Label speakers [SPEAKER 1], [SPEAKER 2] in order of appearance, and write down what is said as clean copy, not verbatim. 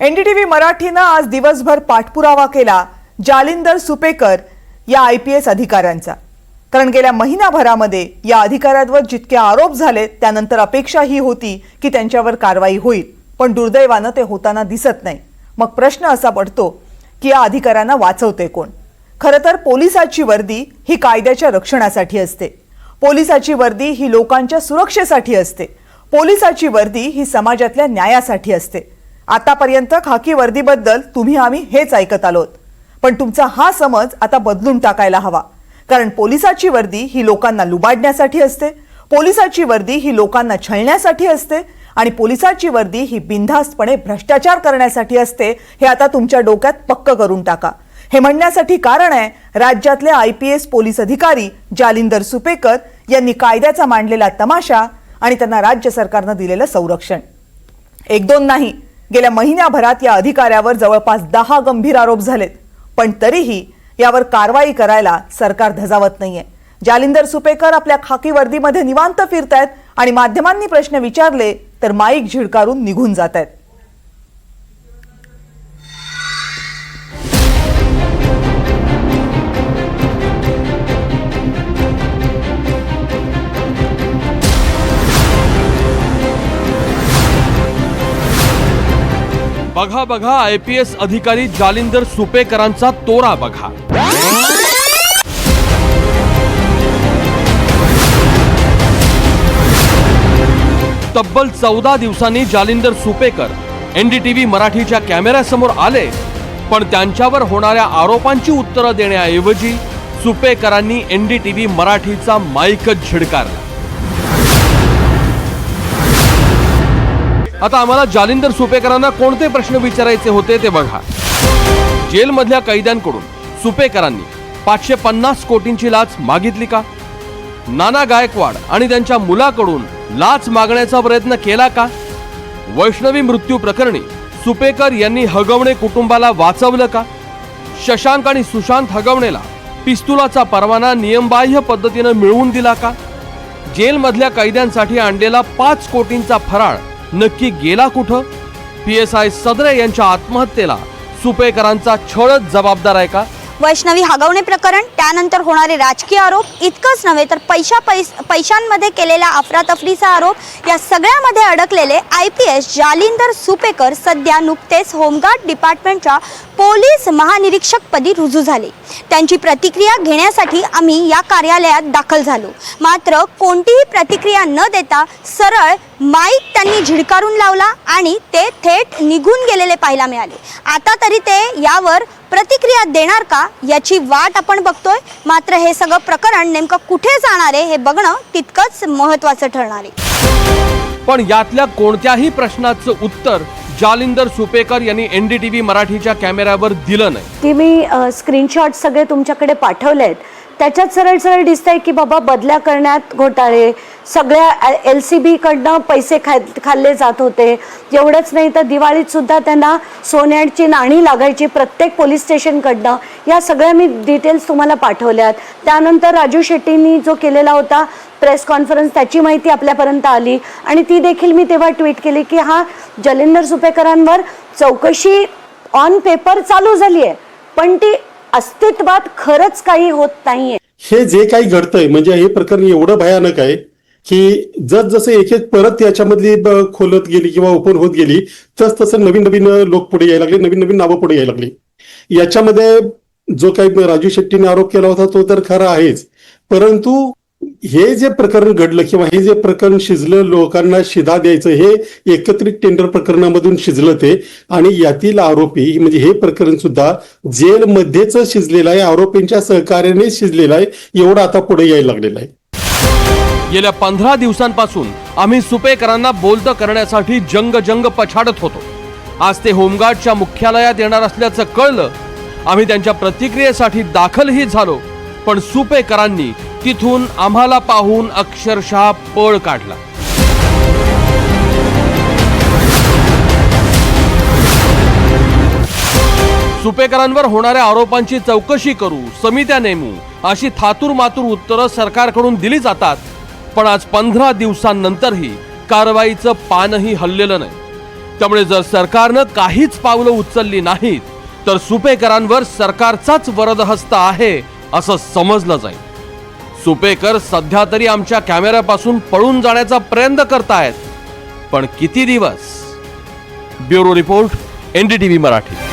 [SPEAKER 1] NDTV मराठीनं आज दिवसभर पाठपुरावा केला जालिंदर सुपेकर या IPS अधिकाऱ्यांचा। कारण गेल्या महिनाभरामध्ये या अधिकाऱ्यांवर जितके आरोप झाले त्यानंतर अपेक्षा ही होती की त्यांच्यावर कारवाई होईल, पण दुर्दैवाने ते होताना दिसत नाही। मग प्रश्न असा पडतो की या अधिकाऱ्यांना वाचवते कोण? खरं तर पोलिसाची वर्दी ही कायद्याच्या रक्षणासाठी असते, पोलिसाची वर्दी ही लोकांच्या सुरक्षेसाठी असते, पोलिसाची वर्दी ही समाजातल्या न्यायासाठी असते। आतापर्यंत खाकी वर्दीबद्दल तुम्ही आम्ही हेच ऐकत आलोत, पण तुमचा हा समज आता बदलून टाकायला हवा। कारण पोलिसाची वर्दी ही लोकांना लुबाडण्यासाठी असते, पोलिसाची वर्दी ही लोकांना छळण्यासाठी असते आणि पोलिसाची वर्दी ही बिनधास्तपणे भ्रष्टाचार करण्यासाठी असते। हे आता तुमच्या डोक्यात पक्क करून टाका। हे म्हणण्यासाठी कारण आहे राज्यातले IPS पोलीस अधिकारी जालिंदर सुपेकर यांनी कायद्याचा मांडलेला तमाशा आणि त्यांना राज्य सरकारने दिलेलं संरक्षण। एक दोन नाही, गेल्या महिन्याभरात या अधिकाऱ्यावर जवळपास 10 गंभीर आरोप झालेत, पण तरीही यावर कारवाई करायला सरकार धजावत नाहीये। जालिंदर सुपेकर आपल्या खाकी वर्दीमध्ये निवांत फिरतायत आणि माध्यमांनी प्रश्न विचारले तर माईक झिडकारून निघून जातायत।
[SPEAKER 2] बघा बघा IPS अधिकारी जालिंदर सुपेकरांचा तोरा बघा। तब्बल 14 दिवसांनी जालिंदर सुपेकर NDTV मराठीच्या कॅमेऱ्यासमोर आले, पण त्यांच्यावर होणाऱ्या आरोपांची उत्तरं देण्याऐवजी सुपेकरांनी NDTV मराठीचा माईकच झिडकारला। आता आम्हाला जालिंदर सुपेकरांना कोणते प्रश्न विचारायचे होते ते बघा। जेलमधल्या कैद्यांकडून सुपेकरांनी 550 कोटींची लाच मागितली का? नाना गायकवाड आणि त्यांच्या मुलाकडून लाच मागण्याचा प्रयत्न केला का? वैष्णवी मृत्यू प्रकरणी सुपेकर यांनी हगवणे कुटुंबाला वाचवलं का? शशांक आणि सुशांत हगवणेला पिस्तुलाचा परवाना नियमबाह्य पद्धतीने मिळवून दिला का? जेलमधल्या कैद्यांसाठी आणलेला 5 कोटींचा फराळ नक्की गेला कुठं? PSI सदरे यांच्या आत्महत्येला सुपेकरांचा छळच जबाबदार आहे का?
[SPEAKER 3] वैष्णवी हगवणे प्रकरण, त्यानंतर होणारे राजकीय आरोप, इतकंच नव्हे तर पैशांमध्ये केलेला अफरातफरीचा आरोप, या सगळ्यामध्ये अडकलेले IPS जालिंदर सुपेकर सध्या नुकतेच होमगार्ड डिपार्टमेंटच्या पोलीस महानिरीक्षक पदी रुजू झाले। त्यांची प्रतिक्रिया घेण्यासाठी आम्ही या कार्यालयात दाखल झालो, मात्र कोणतीही प्रतिक्रिया न देता सरळ माईक त्यांनी झिडकारून लावला आणि ते थेट निघून गेलेले पाहायला मिळाले। आता तरी ते यावर प्रतिक्रिया देणार का याची वाट आपण बघतोय, मात्र हे सगळं प्रकरण नेमकं कुठे जाणार आहे हे बघणं तितकंच महत्त्वाचं ठरणार आहे।
[SPEAKER 2] पण यातल्या कोणत्याही प्रश्नाचं उत्तर जालिंदर सुपेकर यांनी NDTV मराठीच्या कॅमेऱ्यावर दिलं नाही।
[SPEAKER 4] की मी स्क्रीनशॉट सगळे तुमच्याकडे पाठवलेत, त्याच्यात सरळ सरळ दिसतंय की बाबा बदल्या करण्यात घोटाळे, सगळ्या LCB कडनं पैसे खाल्ले जात होते। एवढंच नाही तर दिवाळीत सुद्धा त्यांना सोन्याची नाणी लागायची प्रत्येक पोलीस स्टेशनकडनं। या सगळ्या मी डिटेल्स तुम्हाला पाठवल्यात। त्यानंतर राजू शेट्टींनी जो केलेला होता प्रेस कॉन्फरन्स, त्याची माहिती आपल्यापर्यंत आली आणि ती देखील मी तेव्हा ट्विट केली की हा जालिंदर सुपेकरांवर चौकशी ऑन पेपर चालू झाली आहे, पण ती अस्तित्वात खरंच काही होत नाहीये।
[SPEAKER 5] हे जे काही घडतंय म्हणजे हे प्रकरण एवढं भयानक आहे की जसं एक एक परत याच्यामधली खोलत गेली किंवा ओपन होत गेली तसं नवीन नवीन लोक पुढे यायला लागले, नवीन नवीन नावं पुढे यायला लागली। याच्यामध्ये जो काही राजू शेट्टीने आरोप केला होता तो तर खरा आहेच, परंतु हे जे प्रकरण घडलं किंवा हे जे प्रकरण शिजलं, लोकांना शिधा द्यायचं, हे एकत्रित टेंडर प्रकरणामधून शिजलं ते, आणि यातील आरोपी म्हणजे हे प्रकरण सुद्धा जेलमध्येच शिजलेलं आहे, आरोपींच्या सहकार्याने शिजलेलं आहे, एवढं आता पुढे यायला लागलेलं आहे।
[SPEAKER 2] गेल्या 15 दिवसांपासून आम्ही सुपेकरांना बोलतं करण्यासाठी जंग पछाडत होतो। आज ते होमगार्डच्या मुख्यालयात येणार असल्याचं कळलं। आम्ही त्यांच्या प्रतिक्रियेसाठी दाखलही झालो, पण सुपेकरांनी तिथून आम्हाला पाहून अक्षरशः पळ काढला। सुपेकरांवर होणाऱ्या आरोपांची चौकशी करू, समित्या नेमू अशी थातूर मातूर उत्तरं सरकारकडून दिली जातात, पण आज 15 दिवसांनंतरही कारवाईचं पानही हललेलं नाही। त्यामुळे जर सरकारनं काहीच पावलं उचलली नाहीत तर सुपेकरांवर सरकारचाच वरदहस्त आहे असं समजलं जाईल. सुपेकर सध्या तरी आमच्या कॅमेऱ्यापासून पळून जाण्याचा प्रयत्न करतायत, पण किती दिवस? Bureau report, NDTV Marathi.